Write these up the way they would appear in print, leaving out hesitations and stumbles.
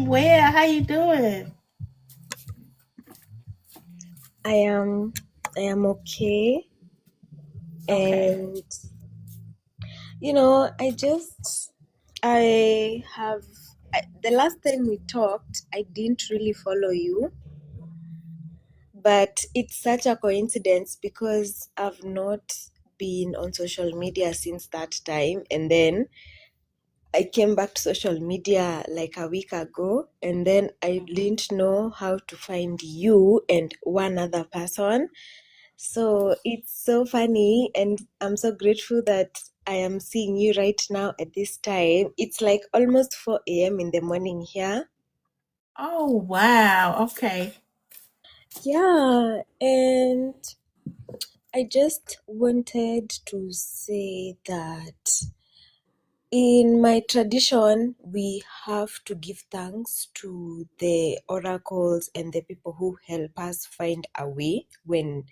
well. How you doing? I am okay. Okay. And I have the last time we talked, I didn't really follow you, but it's such a coincidence because I've not been on social media since that time, and then I came back to social media like a week ago, and then I didn't know how to find you and one other person. So it's so funny, and I'm so grateful that I am seeing you right now at this time. It's like almost 4 a.m. in the morning here. Oh wow. Okay. Yeah, and I just wanted to say that in my tradition, we have to give thanks to the oracles and the people who help us find a way when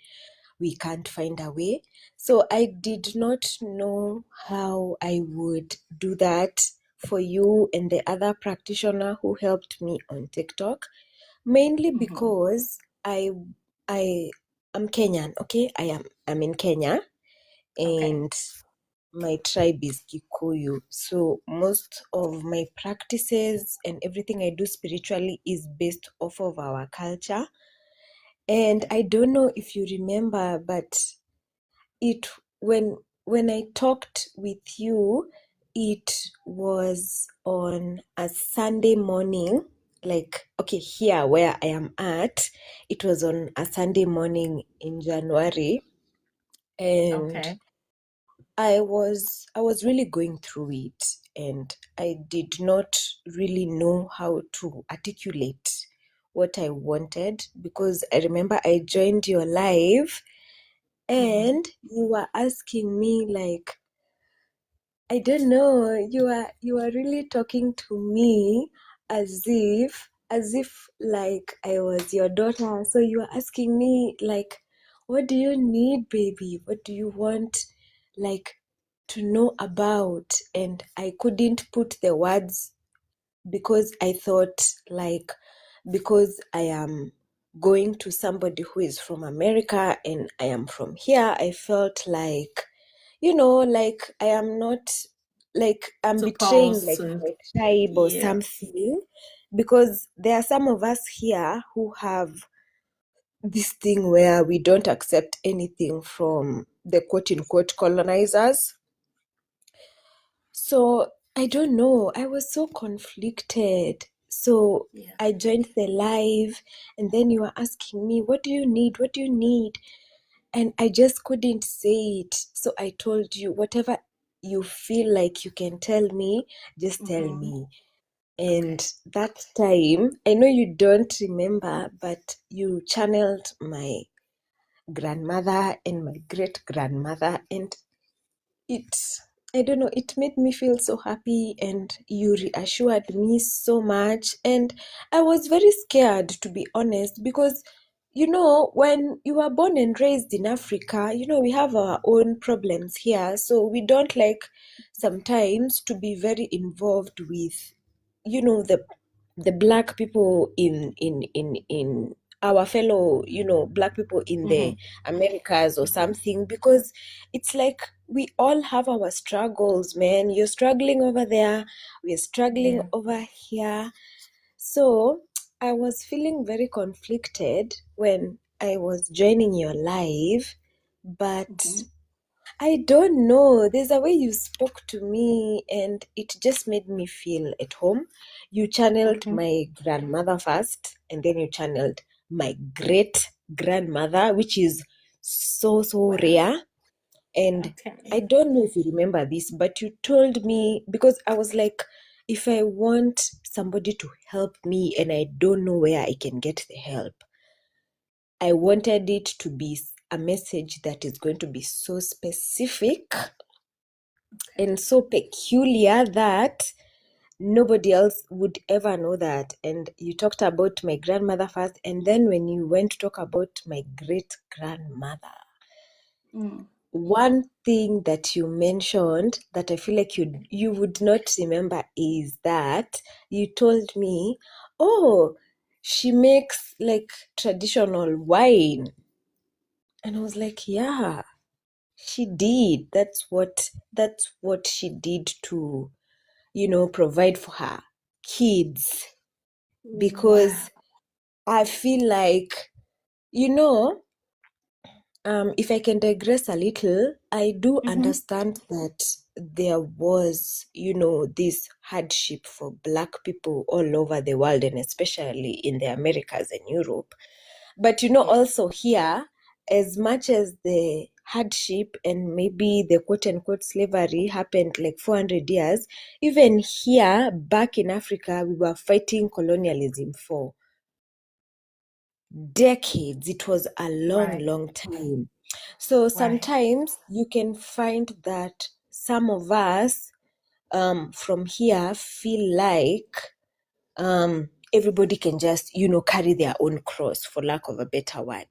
we can't find a way. So I did not know how I would do that for you and the other practitioner who helped me on TikTok, mainly Mhm. because I am Kenyan, okay? I'm in Kenya Okay. and my tribe is Kikuyu. So most of my practices and everything I do spiritually is based off of our culture. And I don't know if you remember, but it when I talked with you, it was on a Sunday morning. Like, okay, here where I am at, it was on a Sunday morning in January, and Okay. I was really going through it, and I did not really know how to articulate what I wanted because I remember I joined your live Mhm. and you were asking me like, I don't know, you are really talking to me as if like I was your daughter. So you are asking me like, what do you need, baby? What do you want like to know about? And I couldn't put the words because I thought like because I am going to somebody who is from America and I am from here, I felt like, like I am not, like I'm betraying Supposed like to. my tribe or Yeah. something, because there are some of us here who have this thing where we don't accept anything from the quote unquote colonizers. So I don't know. I was so conflicted. So Yeah. I joined the live, and then you were asking me, what do you need? What do you need? And I just couldn't say it. So I told you, whatever you feel like you can tell me, just tell Mhm. me. Okay. And that time, I know you don't remember, but you channeled my grandmother and my great grandmother, and it I don't know, it made me feel so happy, and you reassured me so much. And I was very scared, to be honest, because when you are born and raised in Africa, we have our own problems here, so we don't like sometimes to be very involved with the black people in our fellow black people in the Mhm. Americas or Mhm. something, because it's like we all have our struggles, man. You're struggling over there, we're struggling Yeah. over here. So I was feeling very conflicted when I was joining your live, but Mhm. I don't know. There's a way you spoke to me, and it just made me feel at home. You channeled Mhm. my grandmother first, and then you channeled my great grandmother, which is so, so Wow. rare. And I Okay. don't know if you remember this, but you told me, because I was like, if I want somebody to help me and I don't know where I can get the help, I wanted it to be a message that is going to be so specific Okay. and so peculiar that nobody else would ever know that. And you talked about my grandmother first, and then when you went to talk about my great grandmother, Mm. one thing that you mentioned that I feel like you would not remember is that you told me, oh, she makes like traditional wine. And I was like, yeah, she did. That's what she did to, provide for her kids. Because I feel like, you know, if I can digress a little, I do understand that there was, this hardship for Black people all over the world, and especially in the Americas and Europe. But, also here, as much as the hardship and maybe the quote unquote slavery happened like 400 years, even here back in Africa, we were fighting colonialism for decades. It was a long, long time. So sometimes you can find that some of us from here feel like everybody can just, carry their own cross, for lack of a better word.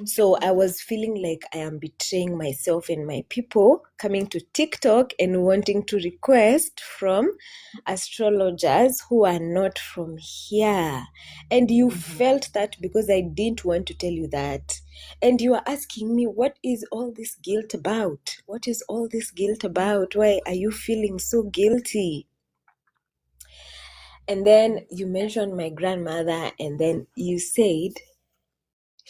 So I was feeling like I am betraying myself and my people, coming to TikTok and wanting to request from astrologers who are not from here. And you felt that because I didn't want to tell you that. And you are asking me, what is all this guilt about? What is all this guilt about? Why are you feeling so guilty? And then you mentioned my grandmother, and then you said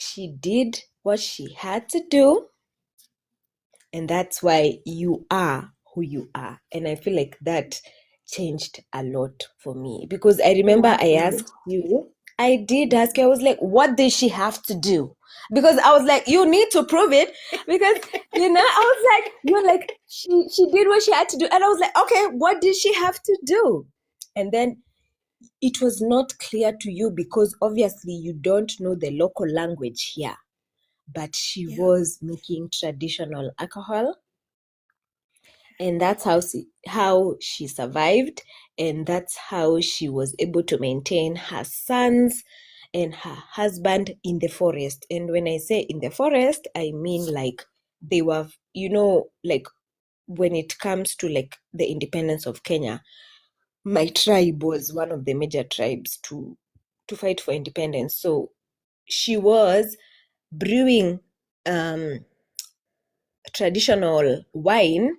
she did what she had to do, and that's why you are who you are. And I feel like that changed a lot for me, because I remember I asked you, I did ask you, I was like, what did she have to do? Because I was like, you need to prove it. Because, I was like, you're like, she did what she had to do. And I was like, okay, what did she have to do? And then it was not clear to you because obviously you don't know the local language here. But she was making traditional alcohol, and that's how she survived, and that's how she was able to maintain her sons and her husband in the forest. And when I say in the forest, I mean like they were, like when it comes to like the independence of Kenya, my tribe was one of the major tribes to fight for independence. So she was brewing traditional wine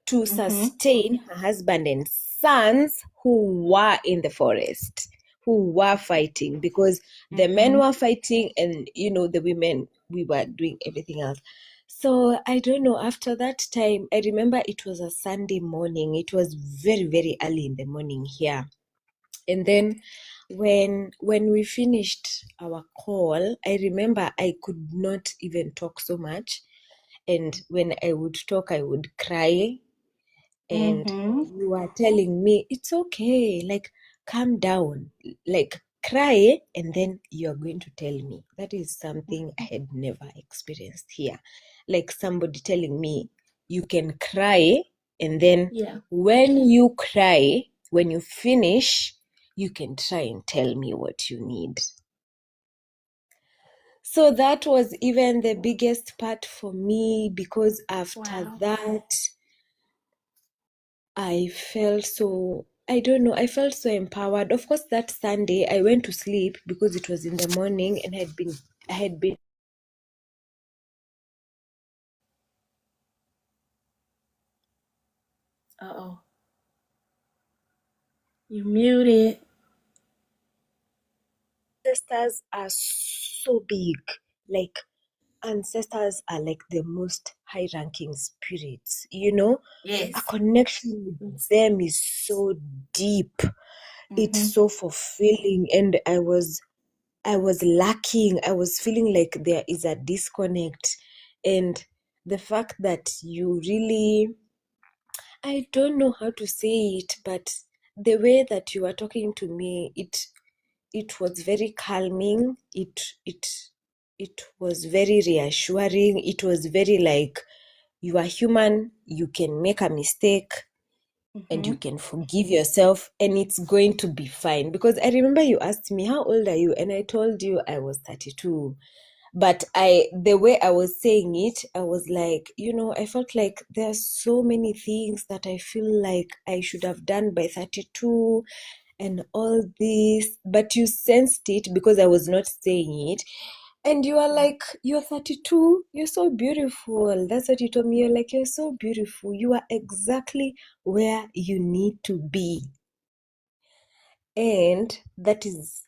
to sustain her husband and sons who were in the forest, who were fighting, because the men were fighting and, the women, we were doing everything else. So I don't know, after that time, I remember it was a Sunday morning. It was very, very early in the morning here. And then when we finished our call, I remember I could not even talk so much. And when I would talk, I would cry. And you are telling me, it's okay, like, calm down, like, cry, and then you're going to tell me. That is something I had never experienced here. Like somebody telling me, you can cry, and then when you cry, when you finish, you can try and tell me what you need. So that was even the biggest part for me, because after that, I felt so, I don't know, I felt so empowered. Of course, that Sunday I went to sleep because it was in the morning, and I had been. Uh-oh. You muted. Ancestors are so big. Like, ancestors are like the most high-ranking spirits, Yes. A connection with them is so deep. It's so fulfilling, and I was lacking. I was feeling like there is a disconnect. And the fact that you really, I don't know how to say it, but the way that you were talking to me, it was very calming. It was very reassuring. It was very like, you are human, you can make a mistake, and you can forgive yourself, and it's going to be fine. Because I remember you asked me, how old are you? And I told you I was 32. But the way I was saying it, I was like, I felt like there are so many things that I feel like I should have done by 32. and all this, but you sensed it because I was not saying it. And you are like, you're 32, you're so beautiful. That's what you told me. You're like, you're so beautiful. You are exactly where you need to be. And that is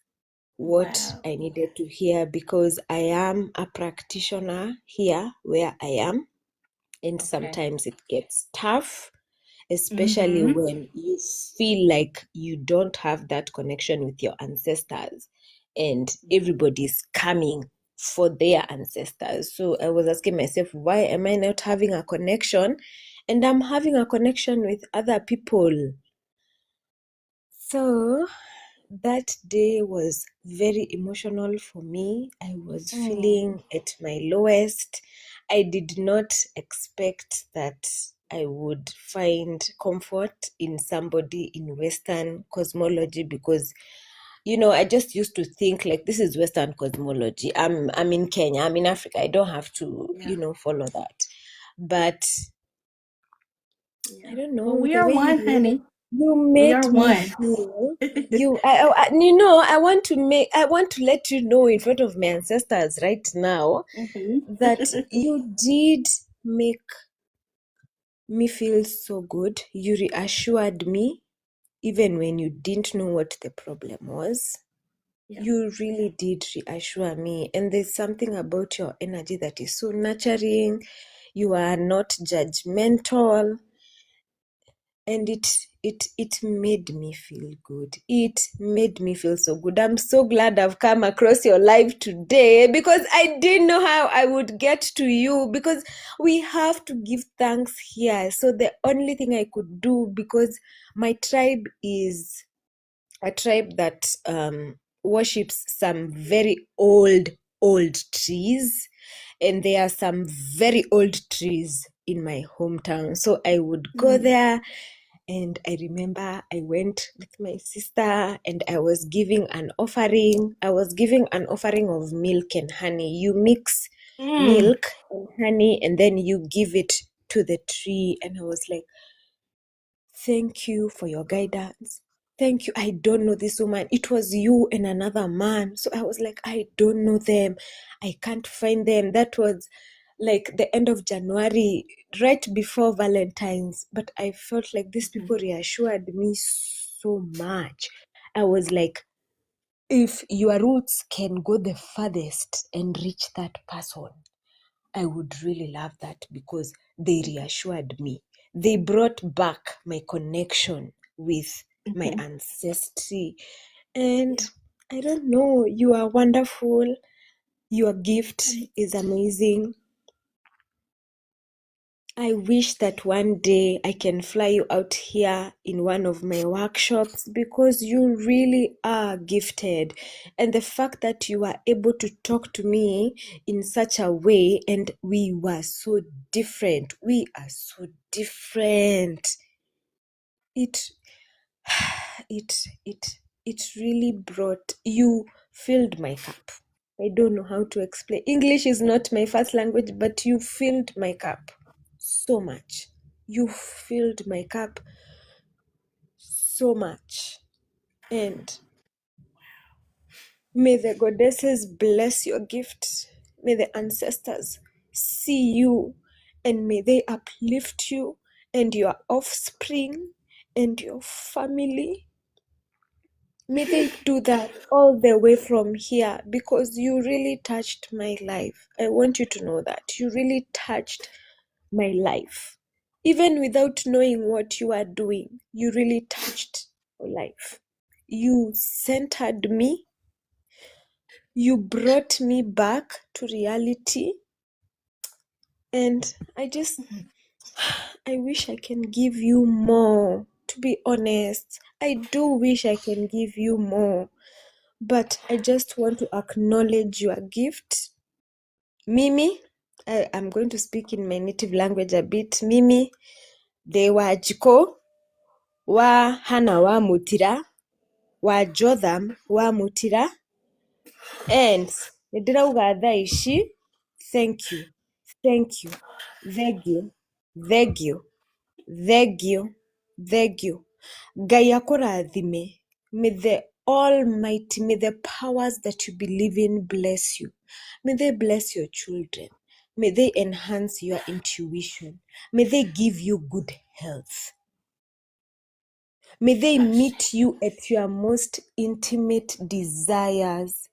what Wow. I needed to hear, because I am a practitioner here where I am. And sometimes it gets tough, especially Mm-hmm. when you feel like you don't have that connection with your ancestors and everybody's coming for their ancestors. So I was asking myself, why am I not having a connection? And I'm having a connection with other people. So that day was very emotional for me. I was feeling at my lowest. I did not expect that I would find comfort in somebody in Western cosmology, because I just used to think like, this is Western cosmology. I'm in Kenya, I'm in Africa. I don't have to, Yeah. follow that. But I Yeah. don't Well, know, we the are way one, honey. you We are made me one. feel. I want to let you know in front of my ancestors right now that you did make me feel so good. You reassured me even when you didn't know what the problem was. Yeah. You really did reassure me. And there's something about your energy that is so nurturing. You are not judgmental. And it made me feel good. It made me feel so good. I'm so glad I've come across your live today, because I didn't know how I would get to you, because we have to give thanks here. So the only thing I could do, because my tribe is a tribe that worships some very old trees, and there are some very old trees in my hometown. So I would go there, and I remember I went with my sister and I was giving an offering. I was giving an offering of milk and honey. You mix milk and honey and then you give it to the tree. And I was like, thank you for your guidance. Thank you. I don't know this woman. It was you and another man. So I was like, I don't know them. I can't find them. That was like the end of January, right before Valentine's. But I felt like these people reassured me so much. I was like, if your roots can go the farthest and reach that person, I would really love that, because they reassured me. They brought back my connection with my ancestry. And I don't know, you are wonderful. Your gift is amazing. I wish that one day I can fly you out here in one of my workshops, because you really are gifted. And the fact that you are able to talk to me in such a way, and we were so different. We are so different. It it it it really brought, you filled my cup. I don't know how to explain. English is not my first language, but you filled my cup so much. You filled my cup so much. And may the goddesses bless your gift. May the ancestors see you, and may they uplift you and your offspring and your family. May they do that all the way from here, because you really touched my life. I want you to know that. You really touched my life. Even without knowing what you are doing, you really touched my life. You centered me. You brought me back to reality. And I wish I can give you more. To be honest, I do wish I can give you more. But I just want to acknowledge your gift. Mimi, I'm going to speak in my native language a bit. Mimi, the wajiko wa hana wa mutira, wa Jotham wa mutira, and nĩndĩrauga thaa ici, thank you, thank you, thank you, thank you, thank you, thank you. Ngai akũrathime. May the Almighty, may the powers that you believe in bless you. May they bless your children. May they enhance your intuition. May they give you good health. May they meet you at your most intimate desires.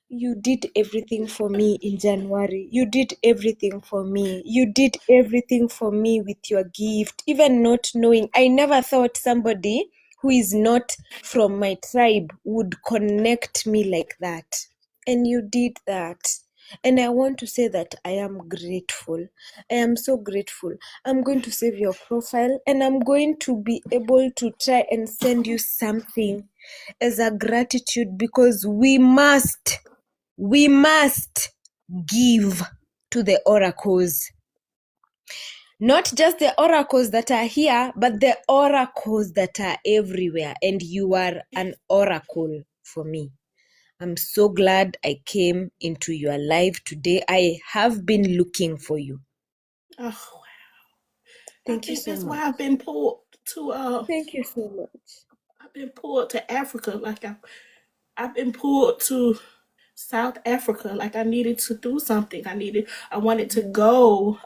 You did everything for me in January. You did everything for me. You did everything for me with your gift, even not knowing. I never thought somebody who is not from my tribe would connect me like that. And you did that. And I want to say that I am grateful. I am so grateful. I'm going to save your profile and I'm going to be able to try and send you something as a gratitude, because we must give to the oracles. Not just the oracles that are here, but the oracles that are everywhere. And you are an oracle for me. I'm so glad I came into your life today. I have been looking for you. Oh, wow. Thank you so that's much. why I've been pulled to Thank you so much. I've been pulled to Africa. Like I've been pulled to South Africa. Like I needed to do something. I wanted to go.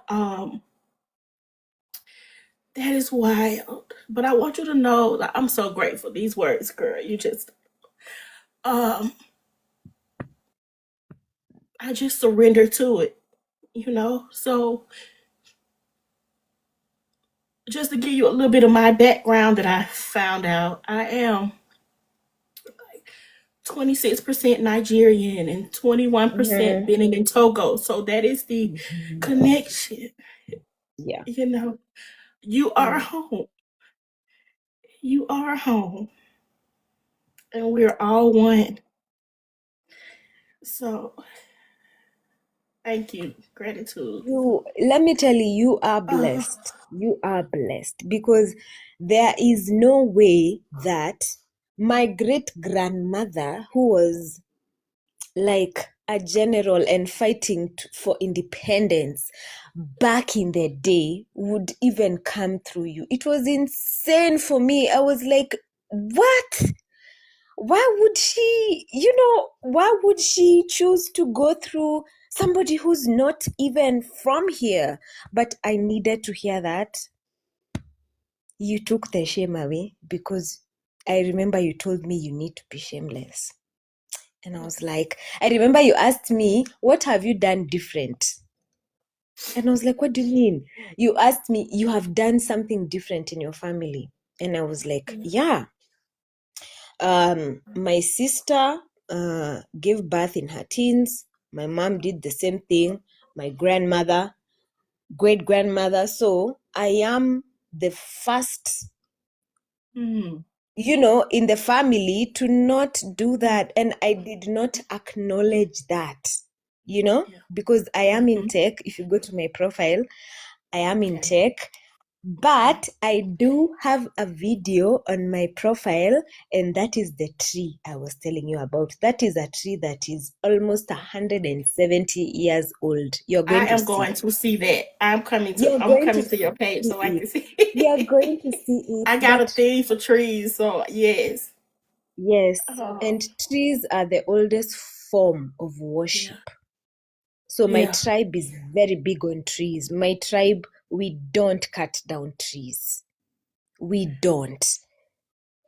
That is wild. But I want you to know that I'm so grateful. These words, girl, you just I just surrender to it, you know? So just to give you a little bit of my background that I found out, I am 26% Nigerian and 21% Benin and Togo. So that is the connection. Yeah. You know, you are home. You are home. And we're all one. So thank you. Gratitude. Let me tell you, you are blessed. You are blessed, because there is no way that my great grandmother, who was like a general and fighting for independence back in the day, would even come through you. It was insane for me. I was like, what? Why would she choose to go through somebody who's not even from here? But I needed to hear that. You took the shame away, because I remember you told me you need to be shameless. And I was like, I remember you asked me, what have you done different? And I was like, what do you mean? You asked me, you have done something different in your family. And I was like, yeah. My sister gave birth in her teens. My mom did the same thing. My grandmother, great grandmother. So I am the first, in the family to not do that. And I did not acknowledge that, because I am in tech. If you go to my profile, I am in tech. But I do have a video on my profile, and that is the tree I was telling you about. That is a tree that is almost 170 years old. You're going to see. Going to see that. I'm coming to your page so I can see it. You're going to see it. I got a thing for trees, so yes. Yes. And trees are the oldest form of worship. Yeah. So my tribe is very big on trees. My tribe, we don't cut down trees. We don't.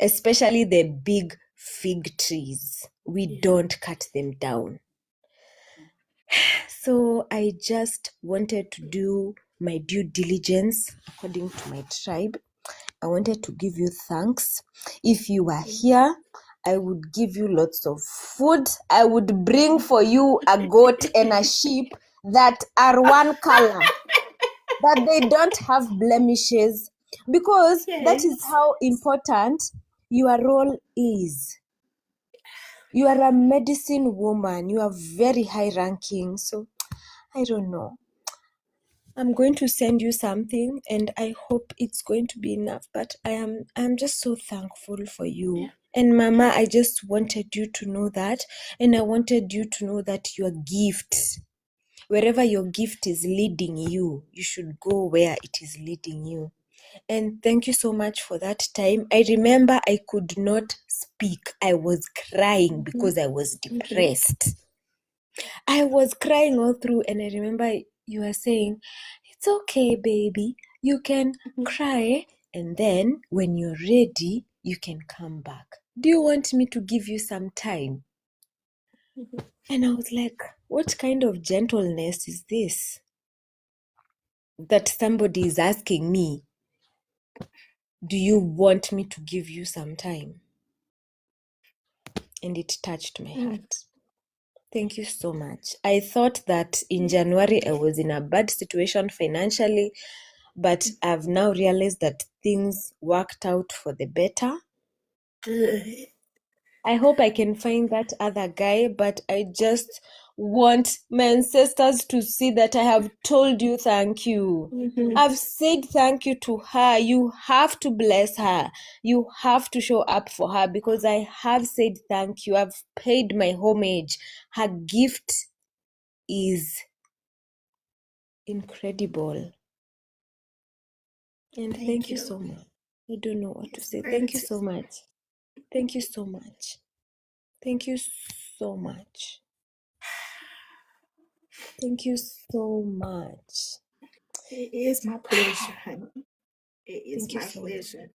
Especially the big fig trees. We don't cut them down. So I just wanted to do my due diligence according to my tribe. I wanted to give you thanks. If you are here, I would give you lots of food. I would bring for you a goat and a sheep that are one color, that they don't have blemishes, because that is how important your role is. You are a medicine woman. You are very high ranking. So I don't know. I'm going to send you something, and I hope it's going to be enough. But I'm just so thankful for you. Yeah. And Mama, I just wanted you to know that. And I wanted you to know that your gift, wherever your gift is leading you, you should go where it is leading you. And thank you so much for that time. I remember I could not speak. I was crying because I was depressed. I was crying all through, and I remember you were saying, "It's okay, baby. You can cry, and then when you're ready, you can come back. Do you want me to give you some time?" And I was like, what kind of gentleness is this? That somebody is asking me, do you want me to give you some time? And it touched my heart. Thank you so much. I thought that in January I was in a bad situation financially, but I've now realized that things worked out for the better. Good. I hope I can find that other guy, but I just want my ancestors to see that I have told you thank you. I've said thank you to her. You have to bless her. You have to show up for her because I have said thank you. I've paid my homage. Her gift is incredible. And thank you so much. I don't know what to say. Thank you so much. Thank you so much. Thank you so much. Thank you so much. It is my pleasure, honey. It is Thank you my so much. pleasure.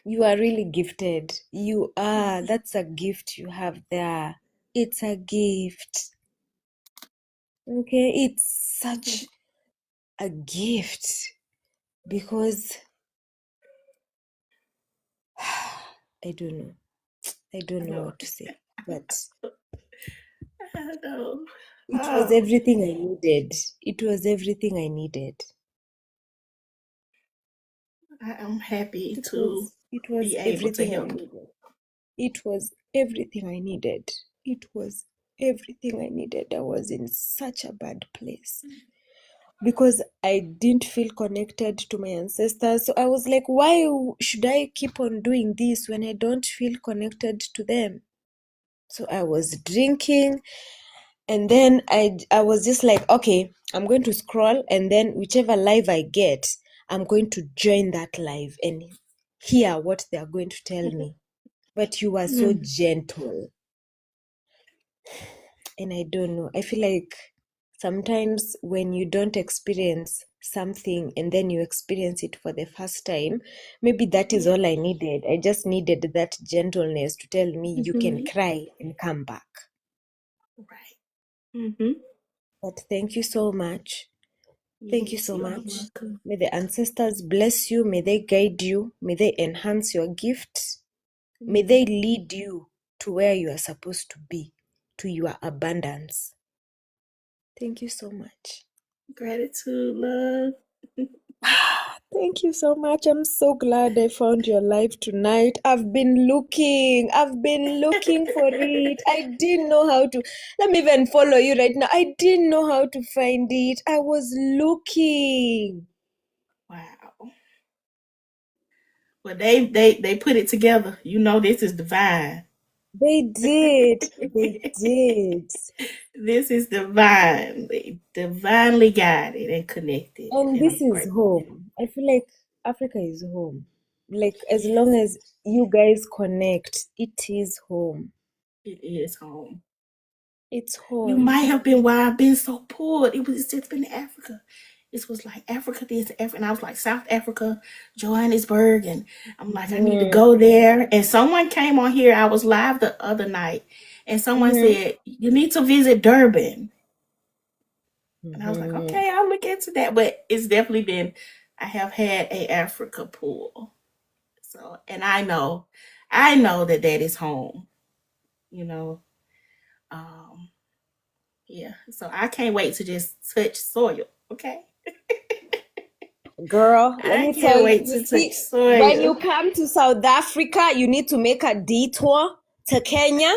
You are really gifted. You are. That's a gift you have there. It's a gift. Okay? It's such a gift because I don't know. I don't know what to say. But I know. it was everything I needed. It was everything I needed. I am happy It to was be able to everything I help. needed. It was everything I needed. It was everything I needed. I was in such a bad place because I didn't feel connected to my ancestors. So I was like, why should I keep on doing this when I don't feel connected to them? So I was drinking, and then I was just like, okay, I'm going to scroll, and then whichever live I get, I'm going to join that live and hear what they are going to tell me. But you were so gentle. And I don't know. I feel like sometimes when you don't experience something and then you experience it for the first time, maybe that is all I needed. I just needed that gentleness to tell me you can cry and come back. Right. But thank you so much. Thank you Yes, so you are much. welcome. May the ancestors bless you. May they guide you. May they enhance your gifts. May they lead you to where you are supposed to be, to your abundance. Thank you so much. Gratitude, love. Thank you so much. I'm so glad I found your live tonight. I've been looking for it. I didn't know how to. Let me even follow you right now. I didn't know how to find it. I was looking. Wow. Well, they put it together. You know this is divine. They did. They did. This is divine. They divinely guided and connected. And And this I'm is grateful. home. I feel like Africa is home. Like, as Yes, long as you guys connect, it is home. it is home. It's You home. might have been why I've been so poor. It was just been Africa. It was like Africa, this, Africa. And I was like South Africa, Johannesburg. And I'm like, I need to go there. And someone came on here. I was live the other night. And someone said, you need to visit Durban. And I was like, okay, I'll look into that. But it's definitely been, I have had a Africa pool. So, and I know that that is home, you know. Um, yeah. So I can't wait to just touch soil. Okay. Girl, let I me tell can't you, wait you to touch see, when soil. you come to South Africa, you need to make a detour to Kenya.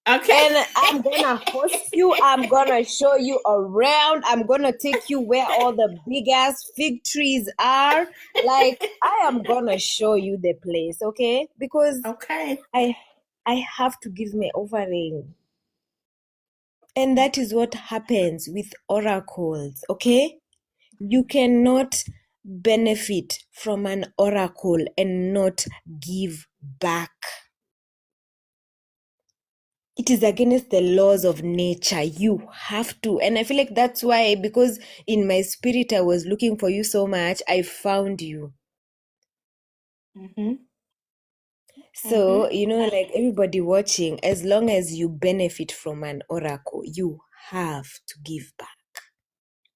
Okay. And I'm gonna host you. I'm gonna show you around. I'm gonna take you where all the big ass fig trees are. Like, I am gonna show you the place, okay? Because Okay. I I have to give my offering. And that is what happens with oracles, okay? You cannot benefit from an oracle and not give back. It is against the laws of nature. You have to. And I feel like that's why, because in my spirit I was looking for you so much, I found you. Mm-hmm. So, like everybody watching, as long as you benefit from an oracle, you have to give back.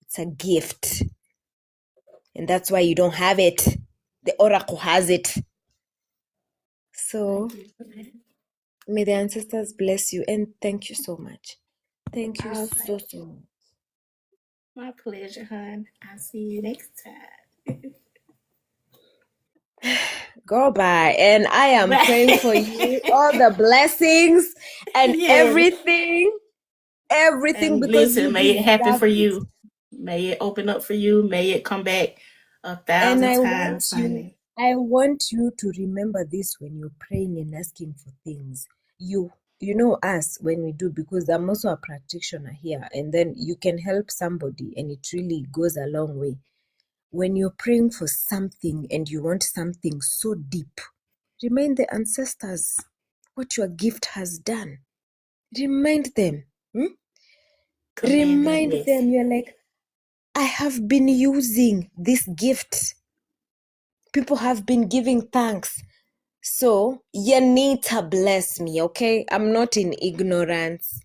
It's a gift. And that's why you don't have it. The oracle has it. So, Thank you for that. may the ancestors bless you and thank you so much. Thank you Oh, so, so much. my pleasure, hon. I'll see you next time. Go by. And I am praying for you all the blessings and Yes. everything, And because you listen, may it happen deserve for it. you. May it open up for you. May it come back a And thousand times, honey. I want you to remember this when you're praying and asking for things. You know us when we do, because I'm also a practitioner here, and then you can help somebody and it really goes a long way. When you're praying for something and you want something so deep, remind the ancestors what your gift has done. Remind them. Commanding Remind this. them, you're like, I have been using this gift. People have been giving thanks. So you need to bless me, okay? I'm not in ignorance.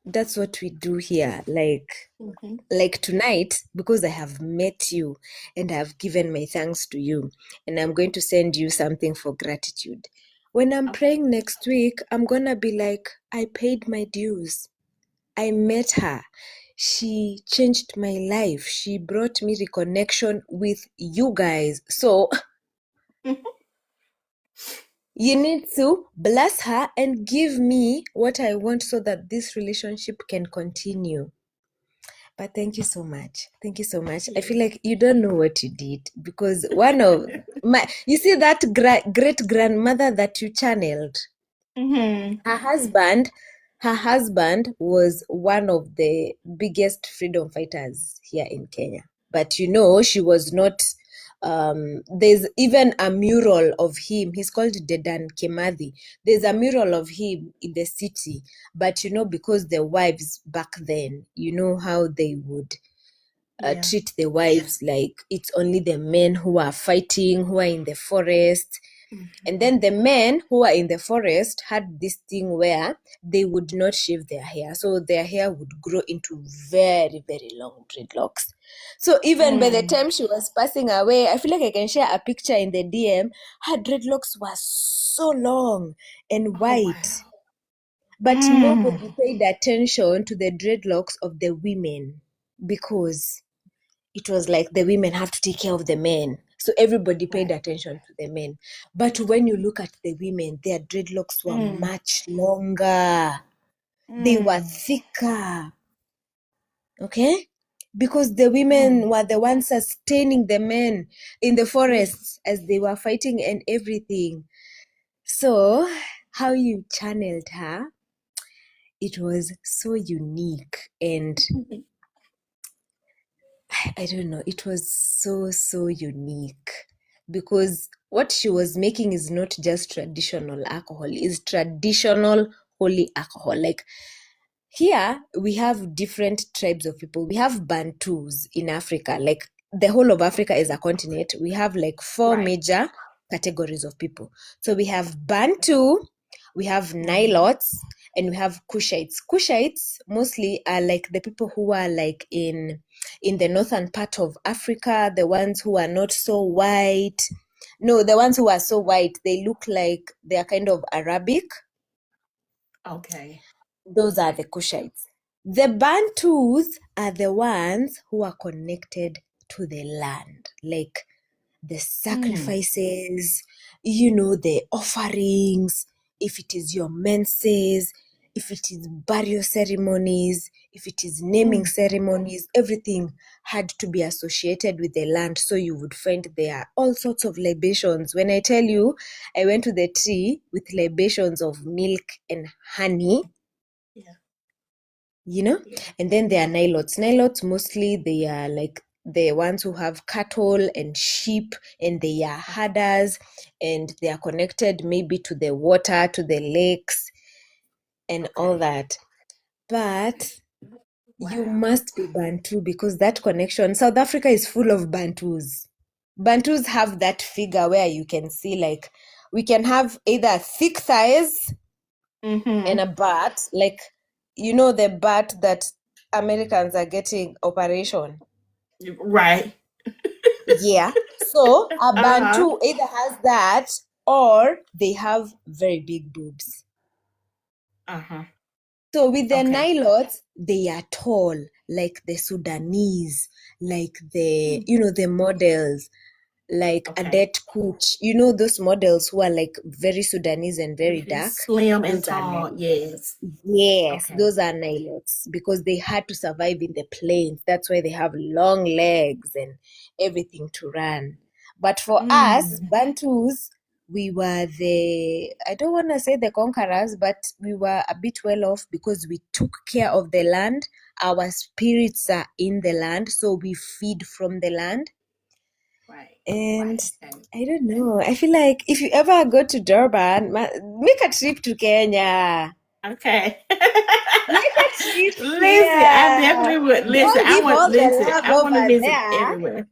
That's what we do here. Mm-hmm. Like tonight, because I have met you and I've given my thanks to you, and I'm going to send you something for gratitude. When I'm Okay. praying next week, I'm gonna be like, I paid my dues. I met her. She changed my life. She brought me reconnection with you guys. So you need to bless her and give me what I want so that this relationship can continue. But thank you so much. Thank you so much. I feel like you don't know what you did, because one of you see that great grandmother that you channeled, Mm-hmm. her husband, was one of the biggest freedom fighters here in Kenya. But she was not. There's even a mural of him. He's called Dedan Kimathi. There's a mural of him in the city. But because the wives back then, you know how they would Yeah. treat the wives like it's only the men who are fighting, who are in the forest. And Mm-hmm. then the men who are in the forest had this thing where they would not shave their hair. So their hair would grow into very, very long dreadlocks. So even by the time she was passing away, I feel like I can share a picture in the DM. Her dreadlocks were so long and Oh white. wow. But Mm. nobody paid attention to the dreadlocks of the women, because it was like the women have to take care of the men. So everybody paid Right. attention to the men. But when you look at the women, their dreadlocks were Mm. much longer. They were Mm. thicker. Okay? Because the Mm. women were the ones sustaining the men in the forests as they were fighting and everything. So, how you channeled her, it was so unique, and I don't know, it was so, so unique, because what she was making is not just traditional alcohol, it's traditional holy alcohol. Like here, we have different tribes of people. We have Bantus in Africa. Like the whole of Africa is a continent. We have like four Right. major categories of people. So we have Bantu, we have Mm-hmm. Nilots, and we have Kushites. Kushites mostly are like the people who are like in the northern part of Africa, the ones who are not so white. No, the ones who are so white, they look like they are kind of Arabic. Okay. Those are the Kushites. The Bantus are the ones who are connected to the land, like the Mm. sacrifices, the offerings, if it is your menses, if it is burial ceremonies, if it is naming Mm. ceremonies, everything had to be associated with the land. So you would find there all sorts of libations. When I tell you, I went to the tree with libations of milk and honey. Yeah. you know. And then there are nilotes. Nilotes mostly they are like the ones who have cattle and sheep, and they are herders, and they are connected maybe to the water, to the lakes, and all that. But you Wow. must be Bantu, because that connection, South Africa is full of Bantus. Bantus have that figure where you can see, like, we can have either thick thighs and a butt, like, you know, the butt that Americans are getting operation. Right. Yeah. So a Uh-huh. Bantu either has that, or they have very big boobs. Uh-huh. So with the Okay. Nilotes, they are tall, like the Sudanese, like the, Mm. you know, the models, like Okay. Adet Kuch. You know those models who are like very Sudanese and very Very dark? slim and Those are tall. Nilotes. Yes. Yes, Okay. those are Nilotes, because they had to survive in the plains. That's why they have long legs and everything to run. But for us, Mm. Bantus, we were the, I don't want to say the conquerors, but we were a bit well off because we took care of the land. Our spirits are in the land, so we feed from the land. Right. And Right. Okay. I don't know. I feel like if you ever go to Durban, make a trip to Kenya. Okay. Make a trip Listen, I here. definitely would listen. Go I give want all the listen. love I want to over visit there. everywhere.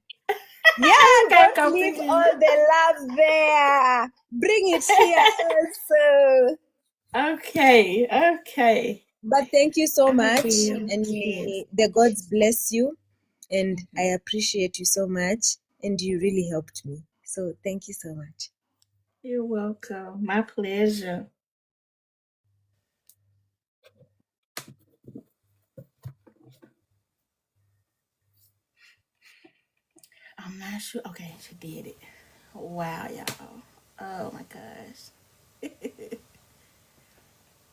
Yeah, Okay, go come give see all the love there. Bring it here also. Okay. Okay. But thank you so I much, will. and Yes. may the gods bless you. And I Mhm. appreciate you so much, and you really helped me. So thank you so much. You're welcome. My pleasure. I'm not sure. Okay, she did it. Wow, y'all. Oh my gosh.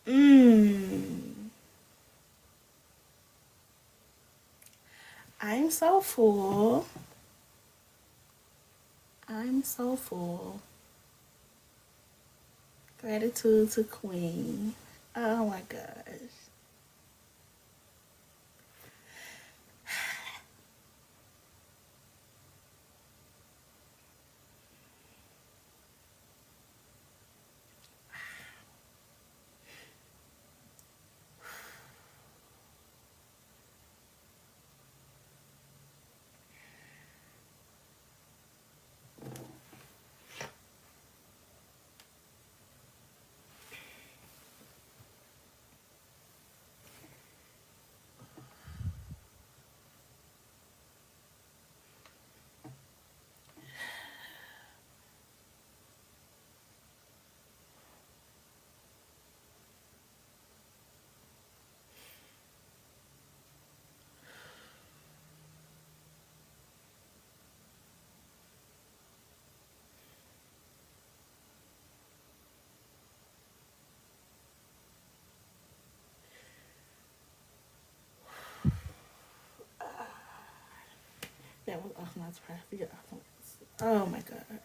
Mmm. I'm so full. I'm so full. Gratitude to Queen. Oh my gosh. That was off my traffic. Oh my gosh.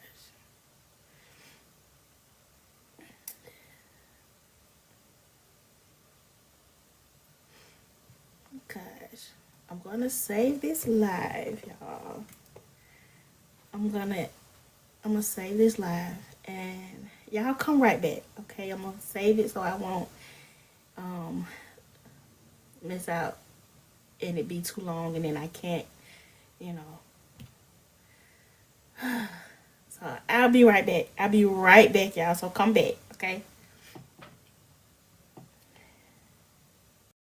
Gosh. I'm gonna save this live, y'all. I'm gonna I'm gonna save this live and y'all come right back. Okay, I'm gonna save it so I won't um miss out and it be too long and then I can't, you know. So I'll be right back. I'll be right back, y'all. So come back, okay?